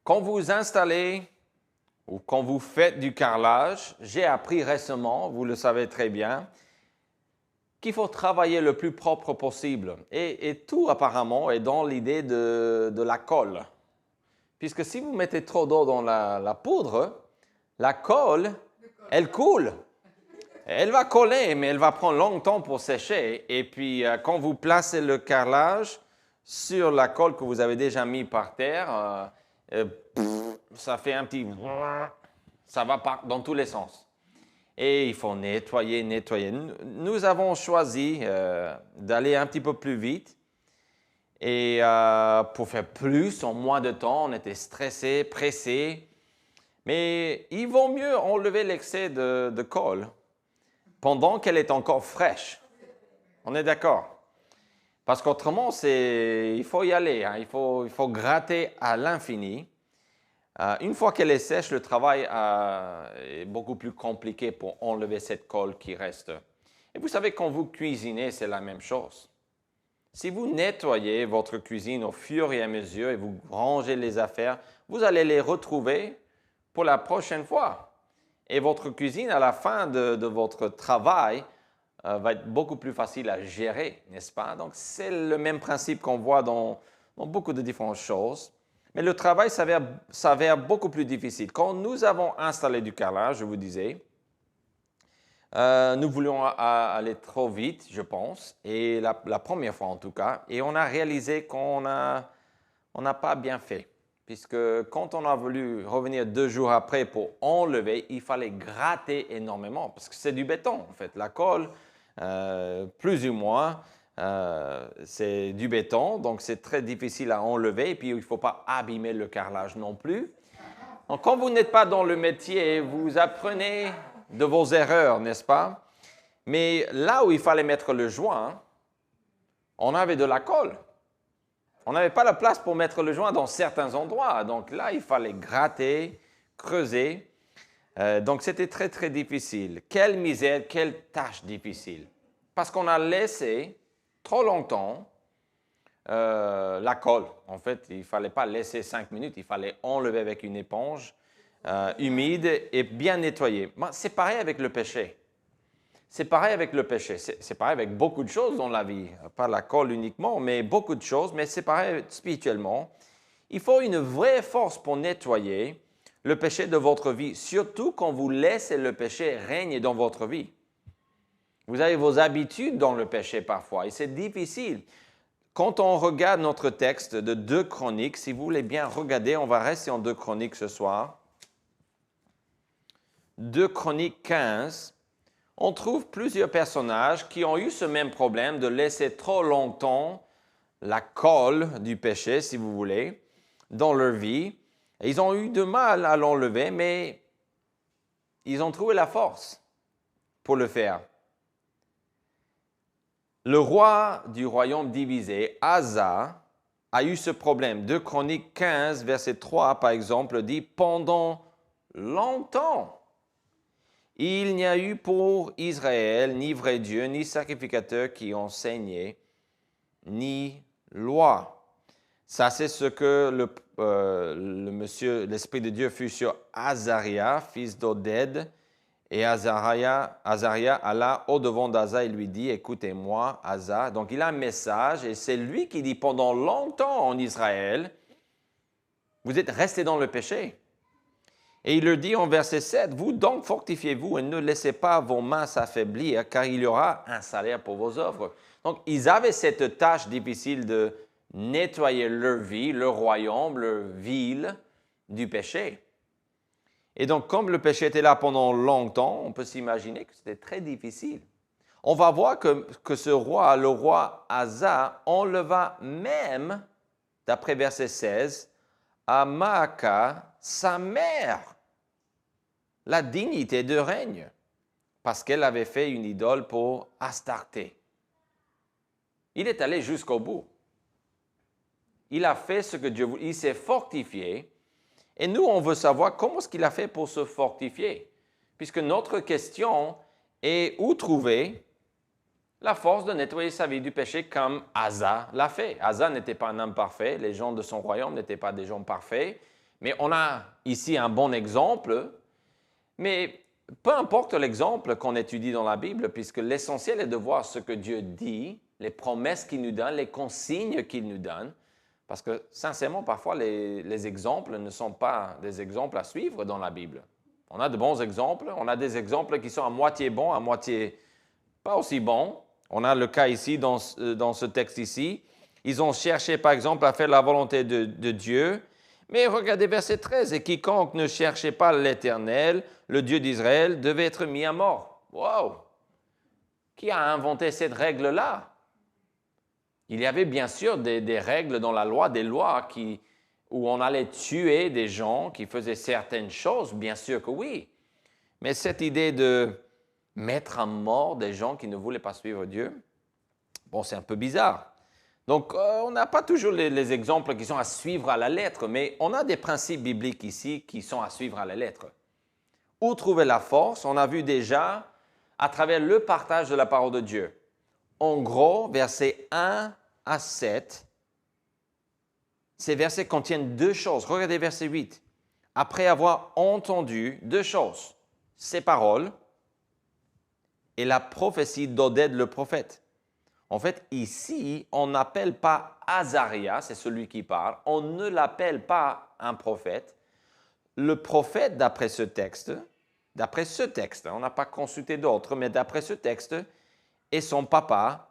Quand vous installez ou quand vous faites du carrelage, j'ai appris récemment, vous le savez très bien, qu'il faut travailler le plus propre possible. Et tout apparemment est dans l'idée de la colle. Puisque si vous mettez trop d'eau dans la poudre, la colle, elle coule. Elle va coller, mais elle va prendre longtemps pour sécher. Et puis, quand vous placez le carrelage sur la colle que vous avez déjà mis par terre, ça fait un petit... Ça va dans tous les sens. Et il faut nettoyer, nettoyer. Nous avons choisi d'aller un petit peu plus vite. Et pour faire plus en moins de temps, on était stressé, pressé. Mais il vaut mieux enlever l'excès de colle pendant qu'elle est encore fraîche. On est d'accord? Parce qu'autrement, il faut y aller. Hein. Il faut gratter à l'infini. Une fois qu'elle est sèche, le travail est beaucoup plus compliqué pour enlever cette colle qui reste. Et vous savez, quand vous cuisinez, c'est la même chose. Si vous nettoyez votre cuisine au fur et à mesure et vous rangez les affaires, vous allez les retrouver pour la prochaine fois. Et votre cuisine, à la fin de votre travail, va être beaucoup plus facile à gérer, n'est-ce pas? Donc, c'est le même principe qu'on voit dans beaucoup de différentes choses. Mais le travail s'avère beaucoup plus difficile. Quand nous avons installé du carrelage, je vous disais, nous voulions aller trop vite, je pense, et la première fois en tout cas, et on a réalisé qu'on n'a pas bien fait. Puisque quand on a voulu revenir 2 jours après pour enlever, il fallait gratter énormément, parce que c'est du béton en fait. La colle, plus ou moins, c'est du béton, donc c'est très difficile à enlever, et puis il ne faut pas abîmer le carrelage non plus. Donc quand vous n'êtes pas dans le métier, vous apprenez de vos erreurs, n'est-ce pas? Mais là où il fallait mettre le joint, on avait de la colle. On n'avait pas la place pour mettre le joint dans certains endroits. Donc là, il fallait gratter, creuser. Donc c'était très, très difficile. Quelle misère, quelle tâche difficile. Parce qu'on a laissé trop longtemps la colle. En fait, il ne fallait pas laisser 5 minutes. Il fallait enlever avec une éponge humide et bien nettoyer. C'est pareil avec le péché. C'est pareil avec le péché, c'est pareil avec beaucoup de choses dans la vie, pas la colle uniquement, mais beaucoup de choses, mais c'est pareil spirituellement. Il faut une vraie force pour nettoyer le péché de votre vie, surtout quand vous laissez le péché régner dans votre vie. Vous avez vos habitudes dans le péché parfois et c'est difficile. Quand on regarde notre texte de 2 Chroniques, si vous voulez bien regarder, on va rester en 2 Chroniques ce soir. 2 Chroniques 15. On trouve plusieurs personnages qui ont eu ce même problème de laisser trop longtemps la colle du péché, si vous voulez, dans leur vie. Et ils ont eu du mal à l'enlever, mais ils ont trouvé la force pour le faire. Le roi du royaume divisé, Asa, a eu ce problème. 2 Chroniques 15, verset 3, par exemple, dit « Pendant longtemps ». Il n'y a eu pour Israël ni vrai Dieu, ni sacrificateur qui enseignait, ni loi. Ça, c'est ce que l'Esprit de Dieu fut sur Azaria, fils d'Oded. Et Azaria alla au-devant d'Asa et lui dit, « Écoutez-moi, Asa. » Donc, il a un message et c'est lui qui dit, pendant longtemps en Israël, vous êtes restés dans le péché. Et il leur dit en verset 7, « Vous donc fortifiez-vous et ne laissez pas vos mains s'affaiblir, car il y aura un salaire pour vos œuvres. » Donc, ils avaient cette tâche difficile de nettoyer leur vie, leur royaume, leur ville du péché. Et donc, comme le péché était là pendant longtemps, on peut s'imaginer que c'était très difficile. On va voir que ce roi, le roi Asa, enleva même, d'après verset 16, à Maaka, sa mère, la dignité de règne, parce qu'elle avait fait une idole pour Astarté. Il est allé jusqu'au bout. Il a fait ce que Dieu voulait. Il s'est fortifié. Et nous, on veut savoir comment est-ce qu'il a fait pour se fortifier. Puisque notre question est où trouver la force de nettoyer sa vie du péché comme Asa l'a fait. Asa n'était pas un homme parfait. Les gens de son royaume n'étaient pas des gens parfaits. Mais on a ici un bon exemple, mais peu importe l'exemple qu'on étudie dans la Bible, puisque l'essentiel est de voir ce que Dieu dit, les promesses qu'il nous donne, les consignes qu'il nous donne, parce que sincèrement, parfois, les exemples ne sont pas des exemples à suivre dans la Bible. On a de bons exemples, on a des exemples qui sont à moitié bons, à moitié pas aussi bons. On a le cas ici, dans ce texte ici. Ils ont cherché, par exemple, à faire la volonté de Dieu. Mais regardez verset 13. « Et quiconque ne cherchait pas l'Éternel, le Dieu d'Israël, devait être mis à mort. » Wow! Qui a inventé cette règle-là? Il y avait bien sûr des règles dans la loi, des lois où on allait tuer des gens qui faisaient certaines choses, bien sûr que oui. Mais cette idée de mettre à mort des gens qui ne voulaient pas suivre Dieu, bon, c'est un peu bizarre. Donc, on n'a pas toujours les exemples qui sont à suivre à la lettre, mais on a des principes bibliques ici qui sont à suivre à la lettre. Où trouver la force? On a vu déjà à travers le partage de la parole de Dieu. En gros, versets 1 à 7, ces versets contiennent deux choses. Regardez verset 8. Après avoir entendu deux choses, ces paroles et la prophétie d'Oded le prophète. En fait, ici, on n'appelle pas Azaria, c'est celui qui parle, on ne l'appelle pas un prophète. Le prophète, d'après ce texte, on n'a pas consulté d'autres, mais d'après ce texte, est son papa,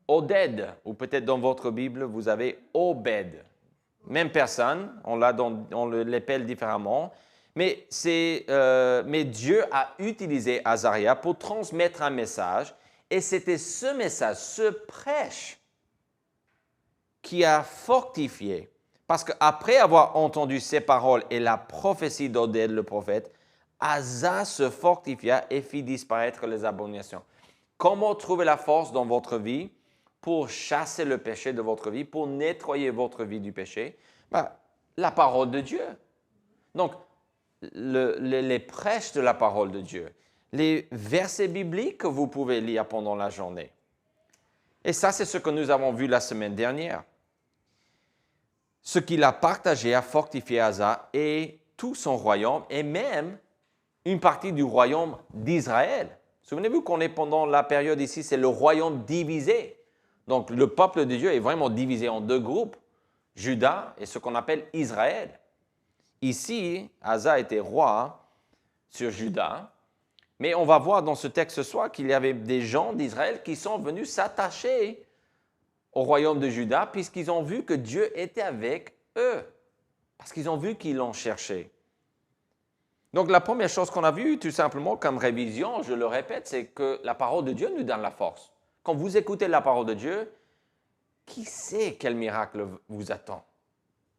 Oded, ou peut-être dans votre Bible, vous avez Obed. Même personne, on l'appelle différemment, mais Dieu a utilisé Azaria pour transmettre un message, et c'était ce message, ce prêche, qui a fortifié. Parce qu'après avoir entendu ces paroles et la prophétie d'Oded le prophète, Asa se fortifia et fit disparaître les abominations. Comment trouver la force dans votre vie pour chasser le péché de votre vie, pour nettoyer votre vie du péché? La parole de Dieu. Donc, les prêches de la parole de Dieu, les versets bibliques que vous pouvez lire pendant la journée. Et ça, c'est ce que nous avons vu la semaine dernière. Ce qu'il a partagé a fortifié Asa et tout son royaume, et même une partie du royaume d'Israël. Souvenez-vous qu'on est pendant la période ici, c'est le royaume divisé. Donc, le peuple de Dieu est vraiment divisé en deux groupes, Juda et ce qu'on appelle Israël. Ici, Asa était roi sur Juda, mais on va voir dans ce texte ce soir qu'il y avait des gens d'Israël qui sont venus s'attacher au royaume de Juda puisqu'ils ont vu que Dieu était avec eux, parce qu'ils ont vu qu'ils l'ont cherché. Donc, la première chose qu'on a vue, tout simplement, comme révision, je le répète, c'est que la parole de Dieu nous donne la force. Quand vous écoutez la parole de Dieu, qui sait quel miracle vous attend?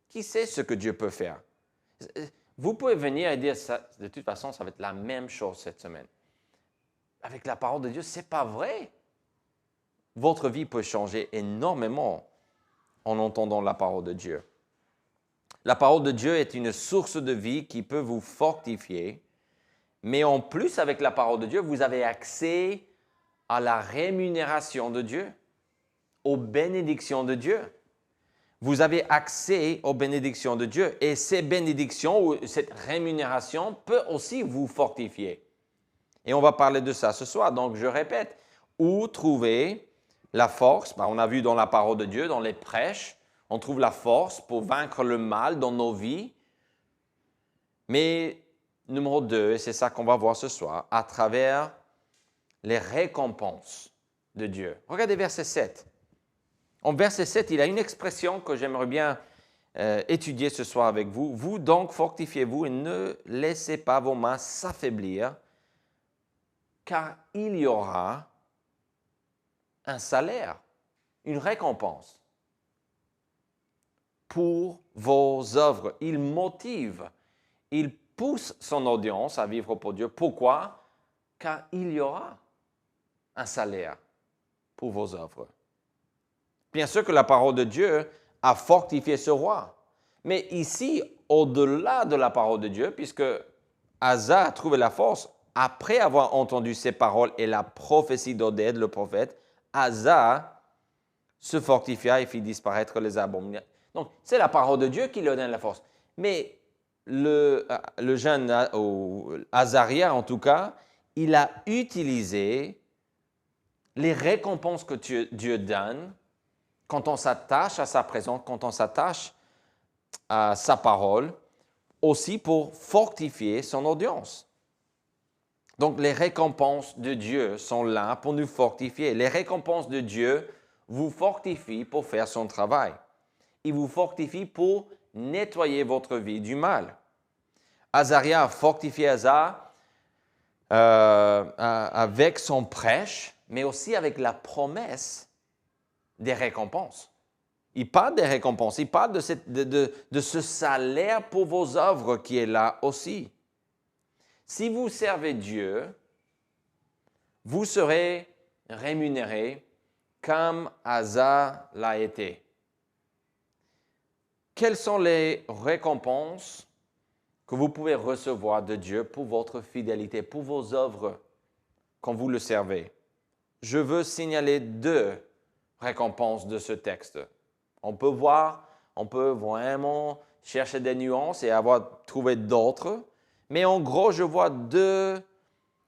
Qui sait ce que Dieu peut faire? Vous pouvez venir et dire, de toute façon, ça va être la même chose cette semaine. Avec la parole de Dieu, ce n'est pas vrai. Votre vie peut changer énormément en entendant la parole de Dieu. La parole de Dieu est une source de vie qui peut vous fortifier, mais en plus, avec la parole de Dieu, vous avez accès à la rémunération de Dieu, aux bénédictions de Dieu. Vous avez accès aux bénédictions de Dieu et ces bénédictions ou cette rémunération peut aussi vous fortifier. Et on va parler de ça ce soir. Donc, je répète, où trouver la force? On a vu dans la parole de Dieu, dans les prêches, on trouve la force pour vaincre le mal dans nos vies. Mais numéro 2, et c'est ça qu'on va voir ce soir, à travers les récompenses de Dieu. Regardez verset 7. En verset 7, il y a une expression que j'aimerais bien étudier ce soir avec vous. « Vous donc fortifiez-vous et ne laissez pas vos mains s'affaiblir, car il y aura un salaire, une récompense pour vos œuvres. » Il motive, il pousse son audience à vivre pour Dieu. Pourquoi? Car il y aura un salaire pour vos œuvres. Bien sûr que la parole de Dieu a fortifié ce roi. Mais ici, au-delà de la parole de Dieu, puisque Asa a trouvé la force, après avoir entendu ces paroles et la prophétie d'Oded, le prophète, Asa se fortifia et fit disparaître les abominations. Donc, c'est la parole de Dieu qui lui donne la force. Mais le jeune Azaria, en tout cas, il a utilisé les récompenses que Dieu donne quand on s'attache à sa présence, quand on s'attache à sa parole, aussi pour fortifier son audience. Donc, les récompenses de Dieu sont là pour nous fortifier. Les récompenses de Dieu vous fortifient pour faire son travail. Il vous fortifie pour nettoyer votre vie du mal. Azaria a fortifié Asa avec son prêche, mais aussi avec la promesse des récompenses. Il parle des récompenses, il parle de ce salaire pour vos œuvres qui est là aussi. Si vous servez Dieu, vous serez rémunéré comme Asa l'a été. Quelles sont les récompenses que vous pouvez recevoir de Dieu pour votre fidélité, pour vos œuvres quand vous le servez? Je veux signaler 2 récompenses de ce texte. On peut vraiment chercher des nuances et avoir trouvé d'autres, mais en gros, je vois 2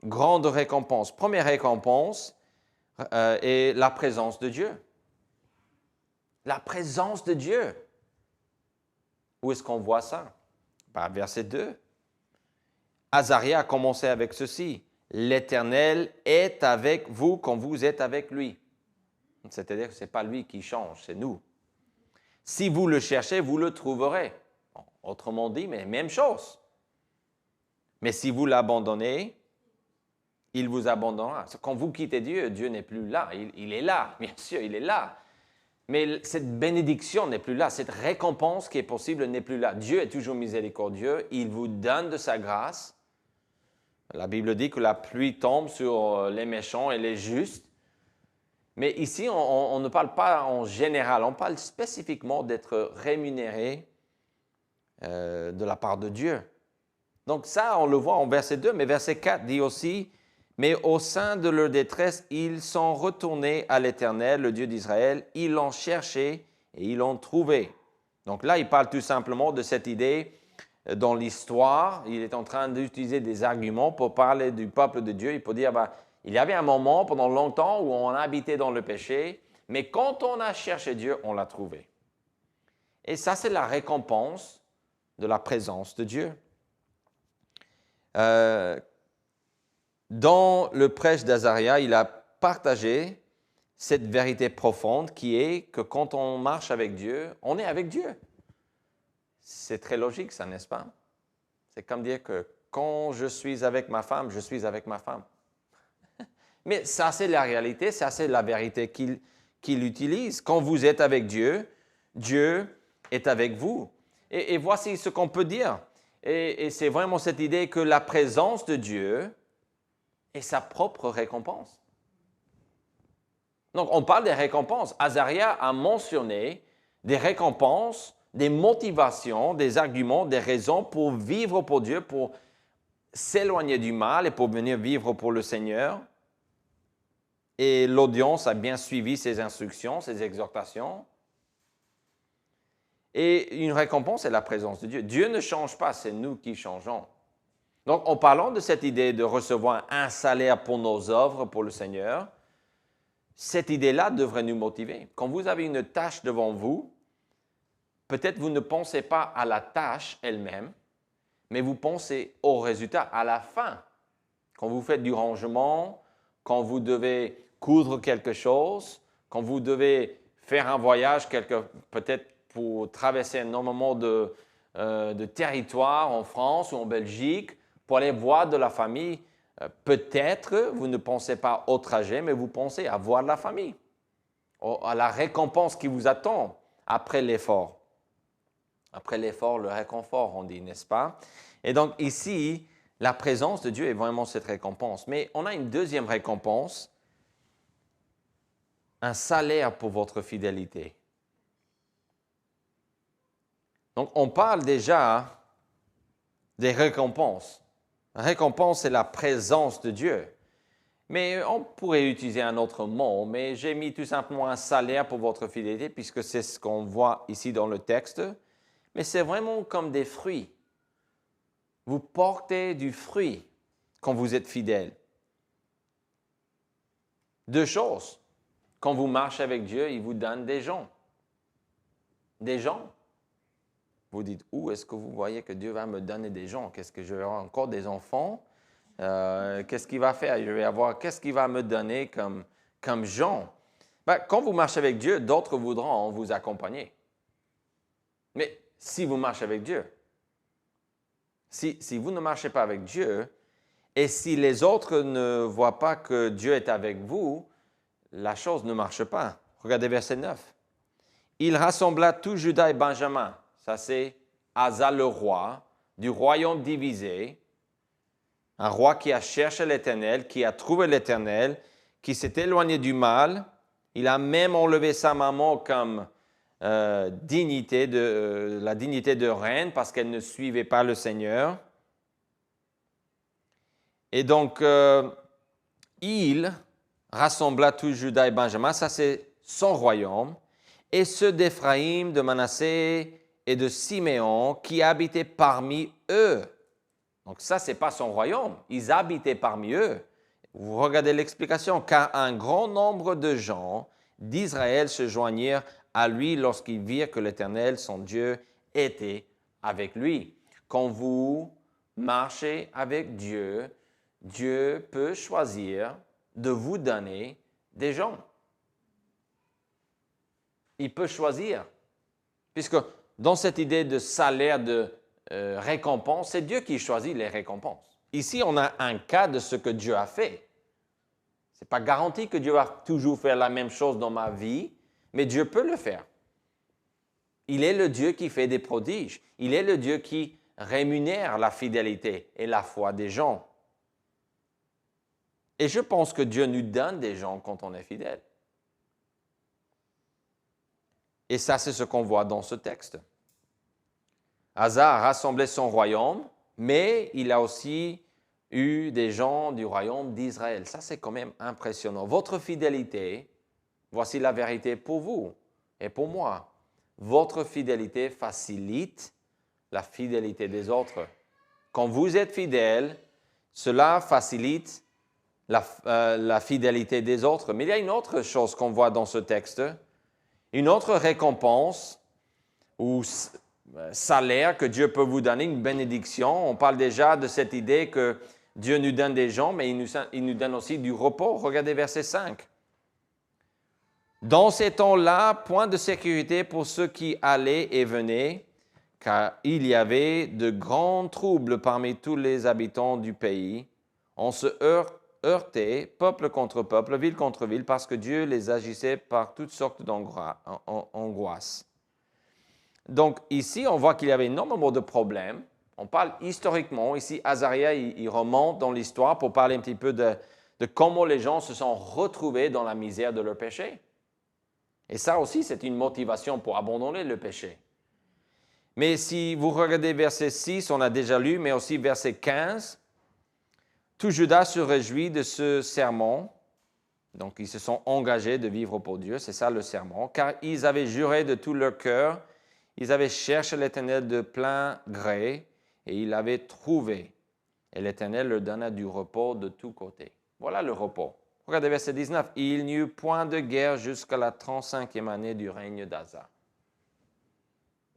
grandes récompenses. Première récompense est la présence de Dieu. La présence de Dieu. Où est-ce qu'on voit ça? Verset 2. Azaria a commencé avec ceci. L'Éternel est avec vous quand vous êtes avec lui. C'est-à-dire que ce n'est pas lui qui change, c'est nous. Si vous le cherchez, vous le trouverez. Bon, autrement dit, mais même chose. Mais si vous l'abandonnez, il vous abandonnera. Quand vous quittez Dieu, Dieu n'est plus là. Il est là, bien sûr, il est là. Mais cette bénédiction n'est plus là. Cette récompense qui est possible n'est plus là. Dieu est toujours miséricordieux. Il vous donne de sa grâce. La Bible dit que la pluie tombe sur les méchants et les justes. Mais ici, on ne parle pas en général. On parle spécifiquement d'être rémunéré de la part de Dieu. Donc ça, on le voit en verset 2. Mais verset 4 dit aussi... Mais au sein de leur détresse, ils sont retournés à l'Éternel, le Dieu d'Israël. Ils l'ont cherché et ils l'ont trouvé. Donc là, il parle tout simplement de cette idée dans l'histoire. Il est en train d'utiliser des arguments pour parler du peuple de Dieu. Il peut dire, il y avait un moment pendant longtemps où on habitait dans le péché, mais quand on a cherché Dieu, on l'a trouvé. Et ça, c'est la récompense de la présence de Dieu. Dans le prêche d'Azaria, il a partagé cette vérité profonde qui est que quand on marche avec Dieu, on est avec Dieu. C'est très logique, ça, n'est-ce pas? C'est comme dire que quand je suis avec ma femme, je suis avec ma femme. Mais ça, c'est la réalité, ça, c'est la vérité qu'il utilise. Quand vous êtes avec Dieu, Dieu est avec vous. Et voici ce qu'on peut dire. Et c'est vraiment cette idée que la présence de Dieu et sa propre récompense. Donc, on parle des récompenses. Azaria a mentionné des récompenses, des motivations, des arguments, des raisons pour vivre pour Dieu, pour s'éloigner du mal et pour venir vivre pour le Seigneur. Et l'audience a bien suivi ses instructions, ses exhortations. Et une récompense est la présence de Dieu. Dieu ne change pas, c'est nous qui changeons. Donc, en parlant de cette idée de recevoir un salaire pour nos œuvres pour le Seigneur, cette idée-là devrait nous motiver. Quand vous avez une tâche devant vous, peut-être vous ne pensez pas à la tâche elle-même, mais vous pensez au résultat, à la fin. Quand vous faites du rangement, quand vous devez coudre quelque chose, quand vous devez faire un voyage, peut-être pour traverser énormément de territoire en France ou en Belgique, pour aller voir de la famille, peut-être vous ne pensez pas au trajet, mais vous pensez à voir de la famille, à la récompense qui vous attend après l'effort. Après l'effort, le réconfort, on dit, n'est-ce pas? Et donc ici, la présence de Dieu est vraiment cette récompense. Mais on a une deuxième récompense, un salaire pour votre fidélité. Donc on parle déjà des récompenses. La récompense, c'est la présence de Dieu. Mais on pourrait utiliser un autre mot, mais j'ai mis tout simplement un salaire pour votre fidélité, puisque c'est ce qu'on voit ici dans le texte. Mais c'est vraiment comme des fruits. Vous portez du fruit quand vous êtes fidèle. Deux choses. Quand vous marchez avec Dieu, il vous donne des gens. Des gens. Vous dites, où est-ce que vous voyez que Dieu va me donner des gens? Qu'est-ce que je vais avoir encore des enfants? Qu'est-ce qu'il va faire? Qu'est-ce qu'il va me donner comme gens? Ben, quand vous marchez avec Dieu, d'autres voudront vous accompagner. Mais si vous marchez avec Dieu, si vous ne marchez pas avec Dieu, et si les autres ne voient pas que Dieu est avec vous, la chose ne marche pas. Regardez verset 9. Il rassembla tout Juda et Benjamin. Ça, c'est Asa le roi, du royaume divisé. Un roi qui a cherché l'Éternel, qui a trouvé l'Éternel, qui s'est éloigné du mal. Il a même enlevé sa maman comme la dignité de reine parce qu'elle ne suivait pas le Seigneur. Et donc, il rassembla tout Juda et Benjamin, ça c'est son royaume, et ceux d'Éphraïm, de Manassé et de Siméon qui habitaient parmi eux. Donc ça, ce n'est pas son royaume, ils habitaient parmi eux. Vous regardez l'explication, car un grand nombre de gens d'Israël se joignirent à lui lorsqu'ils virent que l'Éternel, son Dieu, était avec lui. Quand vous marchez avec Dieu, Dieu peut choisir de vous donner des gens. Il peut choisir. Puisque dans cette idée de salaire, de récompense, c'est Dieu qui choisit les récompenses. Ici, on a un cas de ce que Dieu a fait. Ce n'est pas garanti que Dieu va toujours faire la même chose dans ma vie, mais Dieu peut le faire. Il est le Dieu qui fait des prodiges. Il est le Dieu qui rémunère la fidélité et la foi des gens. Et je pense que Dieu nous donne des gens quand on est fidèle. Et ça, c'est ce qu'on voit dans ce texte. Asa a rassemblé son royaume, mais il a aussi eu des gens du royaume d'Israël. Ça, c'est quand même impressionnant. Votre fidélité, voici la vérité pour vous et pour moi. Votre fidélité facilite la fidélité des autres. Quand vous êtes fidèle, cela facilite la fidélité des autres. Mais il y a une autre chose qu'on voit dans ce texte, une autre récompense ou salaire que Dieu peut vous donner, une bénédiction. On parle déjà de cette idée que Dieu nous donne des gens, mais il nous donne aussi du repos. Regardez verset 5. Dans ces temps-là, point de sécurité pour ceux qui allaient et venaient, car il y avait de grands troubles parmi tous les habitants du pays. On se heurtait, peuple contre peuple, ville contre ville, parce que Dieu les agissait par toutes sortes d'angoisses. Donc ici, on voit qu'il y avait énormément de problèmes. On parle historiquement. Ici, Azaria, il remonte dans l'histoire pour parler un petit peu de comment les gens se sont retrouvés dans la misère de leur péché. Et ça aussi, c'est une motivation pour abandonner le péché. Mais si vous regardez verset 6, on a déjà lu, mais aussi verset 15, tout Juda se réjouit de ce serment. Donc, ils se sont engagés de vivre pour Dieu, c'est ça le serment, car ils avaient juré de tout leur cœur, ils avaient cherché l'Éternel de plein gré, et ils l'avaient trouvé. Et l'Éternel leur donna du repos de tous côtés. Voilà le repos. Regardez verset 19. Il n'y eut point de guerre jusqu'à la 35e année du règne d'Asa.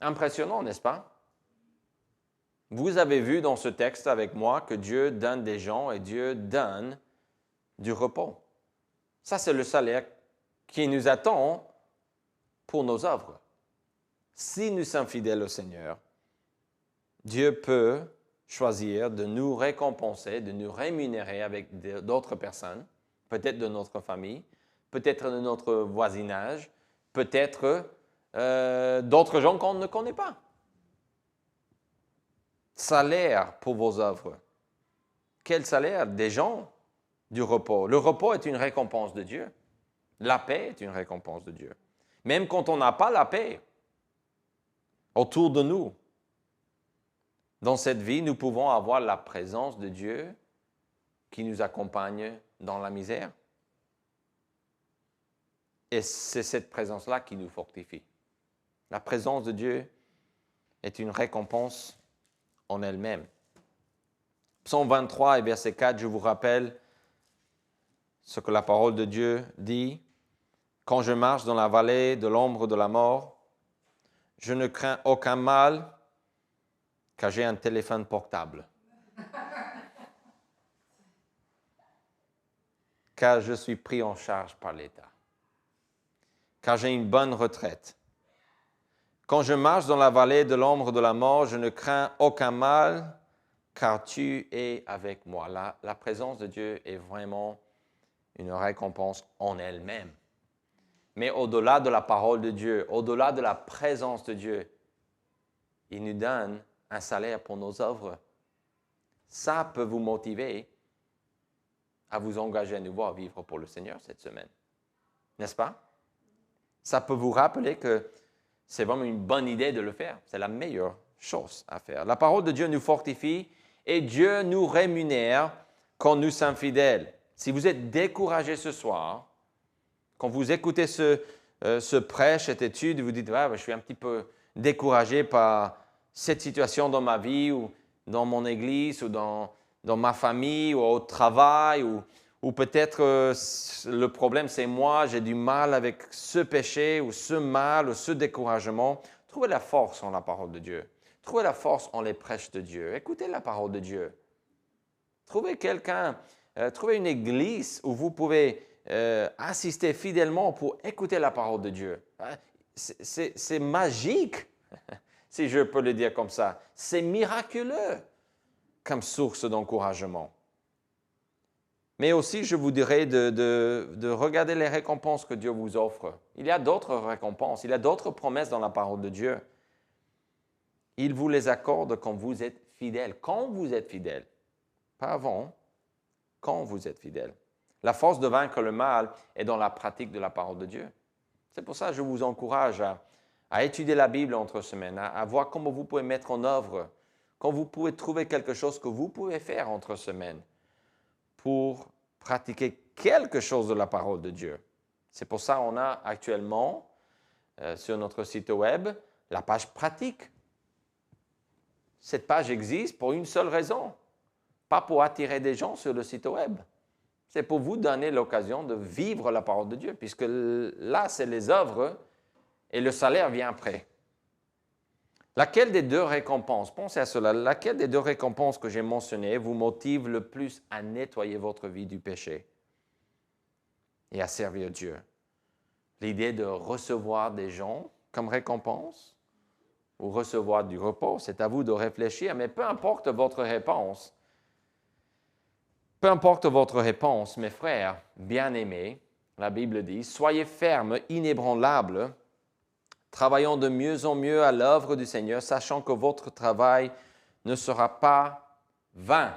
Impressionnant, n'est-ce pas? Vous avez vu dans ce texte avec moi que Dieu donne des gens et Dieu donne du repos. Ça, c'est le salaire qui nous attend pour nos œuvres. Si nous sommes fidèles au Seigneur, Dieu peut choisir de nous récompenser, de nous rémunérer avec d'autres personnes, peut-être de notre famille, peut-être de notre voisinage, peut-être d'autres gens qu'on ne connaît pas. Salaire pour vos œuvres. Quel salaire? Des gens, du repos. Le repos est une récompense de Dieu. La paix est une récompense de Dieu. Même quand on n'a pas la paix autour de nous, dans cette vie, nous pouvons avoir la présence de Dieu qui nous accompagne dans la misère. Et c'est cette présence-là qui nous fortifie. La présence de Dieu est une récompense en elle-même. Psaume 23 et verset 4, je vous rappelle ce que la parole de Dieu dit. Quand je marche dans la vallée de l'ombre de la mort, je ne crains aucun mal, car j'ai un téléphone portable. Car je suis pris en charge par l'État. Car j'ai une bonne retraite. Quand je marche dans la vallée de l'ombre de la mort, je ne crains aucun mal, car tu es avec moi. La présence de Dieu est vraiment une récompense en elle-même. Mais au-delà de la parole de Dieu, au-delà de la présence de Dieu, il nous donne un salaire pour nos œuvres. Ça peut vous motiver à vous engager à nouveau à vivre pour le Seigneur cette semaine. N'est-ce pas? Ça peut vous rappeler que c'est vraiment une bonne idée de le faire. C'est la meilleure chose à faire. La parole de Dieu nous fortifie et Dieu nous rémunère quand nous sommes fidèles. Si vous êtes découragé ce soir, quand vous écoutez ce prêche, cette étude, vous dites je suis un petit peu découragé par cette situation dans ma vie ou dans mon église ou dans ma famille ou au travail ou peut-être le problème c'est moi, j'ai du mal avec ce péché ou ce mal ou ce découragement. Trouvez la force en la parole de Dieu. Trouvez la force en les prêches de Dieu. Écoutez la parole de Dieu. Trouvez quelqu'un, trouvez une église où vous pouvez assister fidèlement pour écouter la parole de Dieu. C'est magique, si je peux le dire comme ça. C'est miraculeux comme source d'encouragement. Mais aussi, je vous dirais de regarder les récompenses que Dieu vous offre. Il y a d'autres récompenses, il y a d'autres promesses dans la parole de Dieu. Il vous les accorde quand vous êtes fidèle. Quand vous êtes fidèle. Pas avant, quand vous êtes fidèle. La force de vaincre le mal est dans la pratique de la parole de Dieu. C'est pour ça que je vous encourage à étudier la Bible entre semaines, à voir comment vous pouvez mettre en œuvre, quand vous pouvez trouver quelque chose que vous pouvez faire entre semaines pour pratiquer quelque chose de la parole de Dieu. C'est pour ça qu'on a actuellement sur notre site web la page pratique. Cette page existe pour une seule raison, pas pour attirer des gens sur le site web. C'est pour vous donner l'occasion de vivre la parole de Dieu, puisque là, c'est les œuvres et le salaire vient après. Laquelle des deux récompenses, pensez à cela, laquelle des deux récompenses que j'ai mentionnées vous motive le plus à nettoyer votre vie du péché et à servir Dieu? L'idée de recevoir des gens comme récompense ou recevoir du repos, c'est à vous de réfléchir, mais peu importe votre réponse, mes frères bien-aimés, la Bible dit, soyez fermes, inébranlables, travaillant de mieux en mieux à l'œuvre du Seigneur, sachant que votre travail ne sera pas vain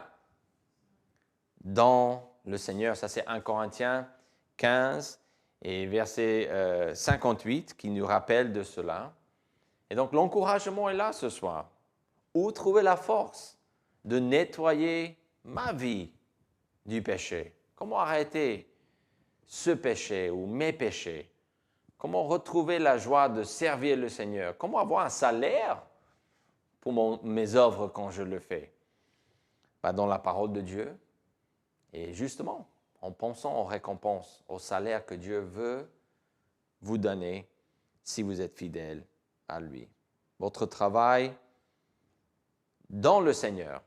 dans le Seigneur. Ça, c'est 1 Corinthiens 15 et verset 58 qui nous rappelle de cela. Et donc, l'encouragement est là ce soir. Où trouver la force de nettoyer ma vie du péché? Comment arrêter ce péché ou mes péchés? Comment retrouver la joie de servir le Seigneur? Comment avoir un salaire pour mes œuvres quand je le fais? Dans la parole de Dieu. Et justement, en pensant aux récompenses, au salaire que Dieu veut vous donner si vous êtes fidèle à lui. Votre travail dans le Seigneur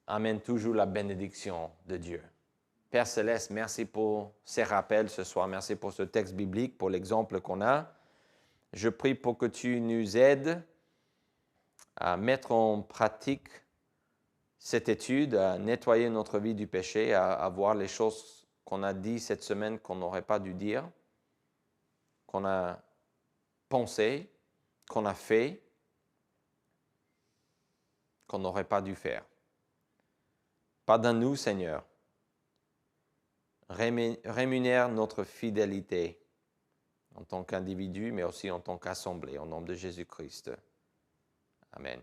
amène toujours la bénédiction de Dieu. Père Céleste, merci pour ces rappels ce soir. Merci pour ce texte biblique, pour l'exemple qu'on a. Je prie pour que tu nous aides à mettre en pratique cette étude, à nettoyer notre vie du péché, à voir les choses qu'on a dit cette semaine qu'on n'aurait pas dû dire, qu'on a pensé, qu'on a fait, qu'on n'aurait pas dû faire. Pardonne-nous, Seigneur. Rémunère notre fidélité en tant qu'individu, mais aussi en tant qu'assemblée, au nom de Jésus-Christ. Amen.